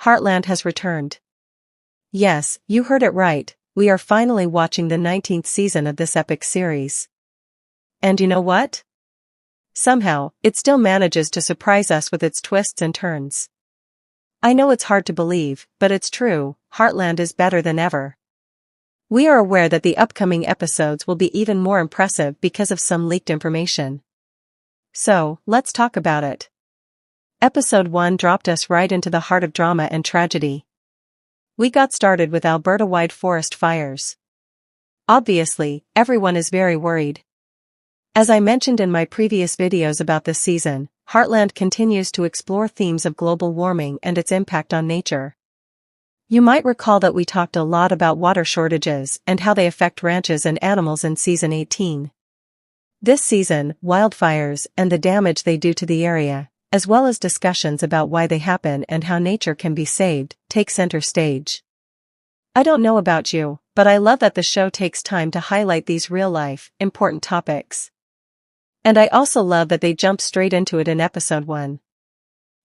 Heartland has returned. Yes, you heard it right, we are finally watching the 19th season of this epic series. And you know what? Somehow, it still manages to surprise us with its twists and turns. I know it's hard to believe, but it's true, Heartland is better than ever. We are aware that the upcoming episodes will be even more impressive because of some leaked information. So, let's talk about it. Episode 1 dropped us right into the heart of drama and tragedy. We got started with Alberta-wide forest fires. Obviously, everyone is very worried. As I mentioned in my previous videos about this season, Heartland continues to explore themes of global warming and its impact on nature. You might recall that we talked a lot about water shortages and how they affect ranches and animals in Season 18. This season, wildfires and the damage they do to the area, as well as discussions about why they happen and how nature can be saved, take center stage. I don't know about you, but I love that the show takes time to highlight these real-life, important topics. And I also love that they jump straight into it in episode 1.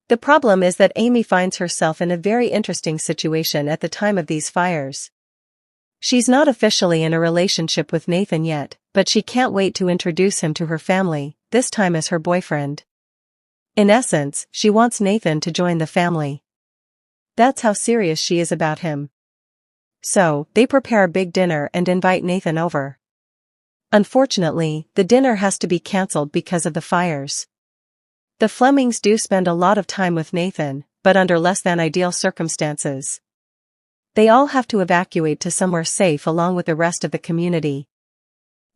The problem is that Amy finds herself in a very interesting situation at the time of these fires. She's not officially in a relationship with Nathan yet, but she can't wait to introduce him to her family, this time as her boyfriend. In essence, she wants Nathan to join the family. That's how serious she is about him. So, they prepare a big dinner and invite Nathan over. Unfortunately, the dinner has to be cancelled because of the fires. The Flemings do spend a lot of time with Nathan, but under less than ideal circumstances. They all have to evacuate to somewhere safe along with the rest of the community.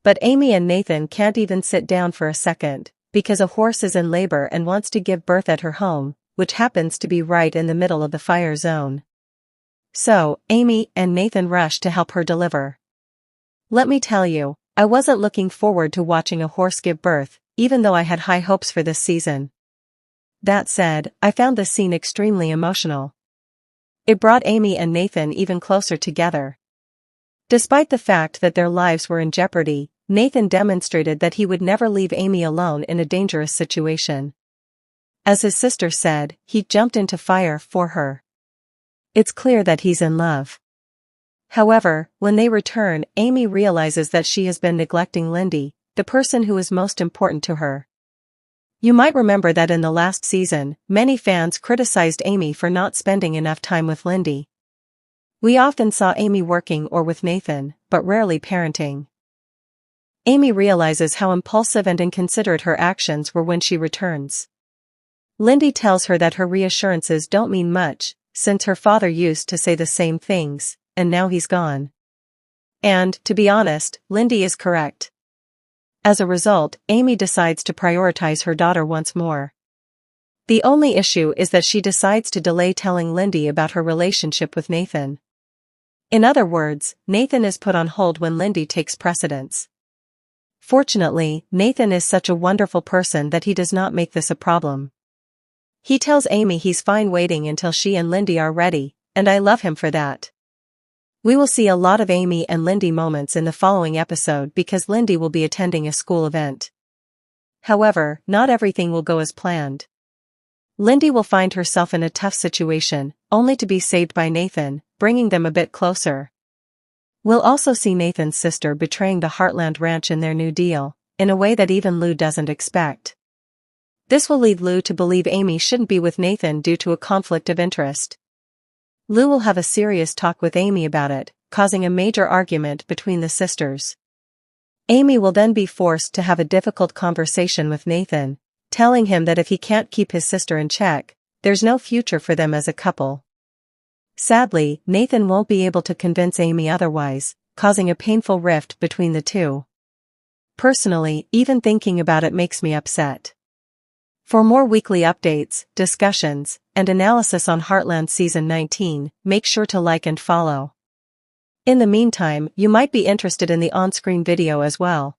But Amy and Nathan can't even sit down for a second, because a horse is in labor and wants to give birth at her home, which happens to be right in the middle of the fire zone. So, Amy and Nathan rush to help her deliver. Let me tell you, I wasn't looking forward to watching a horse give birth, even though I had high hopes for this season. That said, I found this scene extremely emotional. It brought Amy and Nathan even closer together. Despite the fact that their lives were in jeopardy, Nathan demonstrated that he would never leave Amy alone in a dangerous situation. As his sister said, he jumped into fire for her. It's clear that he's in love. However, when they return, Amy realizes that she has been neglecting Lindy, the person who is most important to her. You might remember that in the last season, many fans criticized Amy for not spending enough time with Lindy. We often saw Amy working or with Nathan, but rarely parenting. Amy realizes how impulsive and inconsiderate her actions were when she returns. Lindy tells her that her reassurances don't mean much, since her father used to say the same things, and now he's gone. And, to be honest, Lindy is correct. As a result, Amy decides to prioritize her daughter once more. The only issue is that she decides to delay telling Lindy about her relationship with Nathan. In other words, Nathan is put on hold when Lindy takes precedence. Fortunately, Nathan is such a wonderful person that he does not make this a problem. He tells Amy he's fine waiting until she and Lindy are ready, and I love him for that. We will see a lot of Amy and Lindy moments in the following episode because Lindy will be attending a school event. However, not everything will go as planned. Lindy will find herself in a tough situation, only to be saved by Nathan, bringing them a bit closer. We'll also see Nathan's sister betraying the Heartland Ranch in their new deal, in a way that even Lou doesn't expect. This will lead Lou to believe Amy shouldn't be with Nathan due to a conflict of interest. Lou will have a serious talk with Amy about it, causing a major argument between the sisters. Amy will then be forced to have a difficult conversation with Nathan, telling him that if he can't keep his sister in check, there's no future for them as a couple. Sadly, Nathan won't be able to convince Amy otherwise, causing a painful rift between the two. Personally, even thinking about it makes me upset. For more weekly updates, discussions, and analysis on Heartland Season 19, make sure to like and follow. In the meantime, you might be interested in the on-screen video as well.